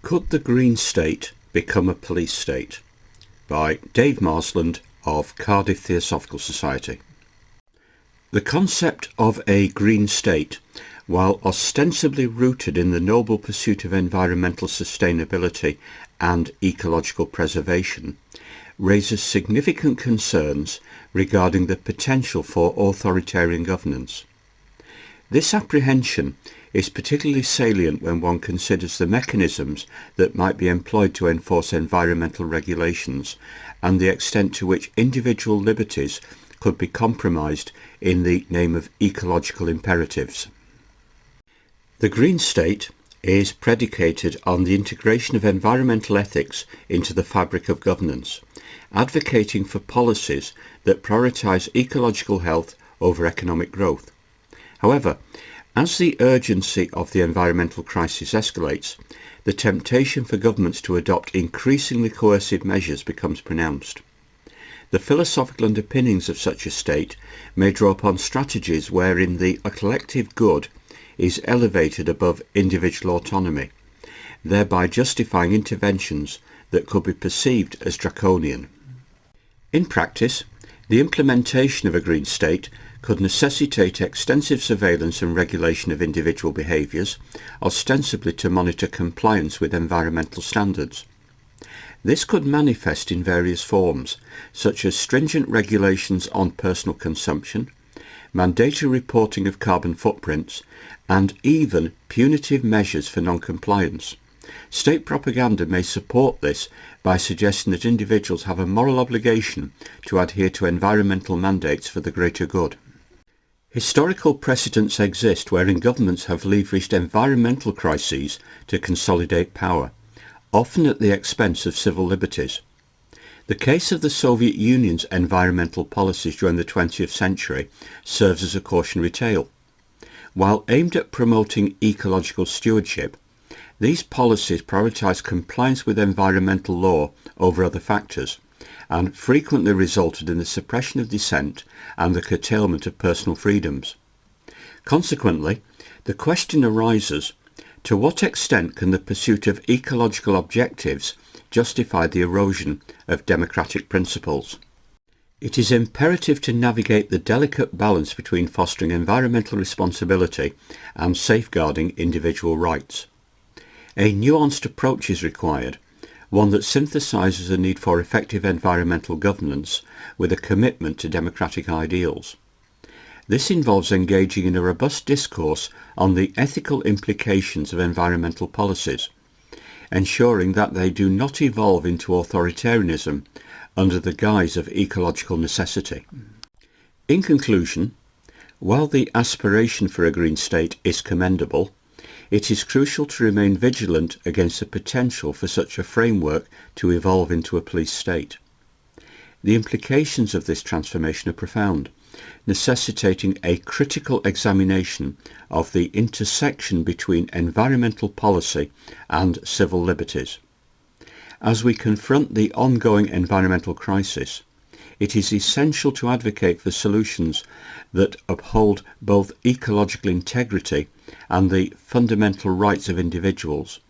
Could the Green State become a police state? By Dave Marsland of Cardiff Theosophical Society. The concept of a green state, while ostensibly rooted in the noble pursuit of environmental sustainability and ecological preservation, raises significant concerns regarding the potential for authoritarian governance. This apprehension is particularly salient when one considers the mechanisms that might be employed to enforce environmental regulations and the extent to which individual liberties could be compromised in the name of ecological imperatives. The Green State is predicated on the integration of environmental ethics into the fabric of governance, advocating for policies that prioritise ecological health over economic growth. However, as the urgency of the environmental crisis escalates, the temptation for governments to adopt increasingly coercive measures becomes pronounced. The philosophical underpinnings of such a state may draw upon strategies wherein the collective good is elevated above individual autonomy, thereby justifying interventions that could be perceived as draconian. In practice, the implementation of a green state could necessitate extensive surveillance and regulation of individual behaviours, ostensibly to monitor compliance with environmental standards. This could manifest in various forms, such as stringent regulations on personal consumption, mandatory reporting of carbon footprints, and even punitive measures for non-compliance. State propaganda may support this by suggesting that individuals have a moral obligation to adhere to environmental mandates for the greater good. Historical precedents exist wherein governments have leveraged environmental crises to consolidate power, often at the expense of civil liberties. The case of the Soviet Union's environmental policies during the 20th century serves as a cautionary tale. While aimed at promoting ecological stewardship, these policies prioritise compliance with environmental law over other factors, and frequently resulted in the suppression of dissent and the curtailment of personal freedoms. Consequently, the question arises, to what extent can the pursuit of ecological objectives justify the erosion of democratic principles? It is imperative to navigate the delicate balance between fostering environmental responsibility and safeguarding individual rights. A nuanced approach is required, one that synthesises the need for effective environmental governance with a commitment to democratic ideals. This involves engaging in a robust discourse on the ethical implications of environmental policies, ensuring that they do not evolve into authoritarianism under the guise of ecological necessity. In conclusion, while the aspiration for a green state is commendable, it is crucial to remain vigilant against the potential for such a framework to evolve into a police state. The implications of this transformation are profound, necessitating a critical examination of the intersection between environmental policy and civil liberties. As we confront the ongoing environmental crisis, it is essential to advocate for solutions that uphold both ecological integrity and the fundamental rights of individuals,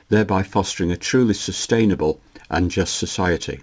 thereby fostering a truly sustainable and just society.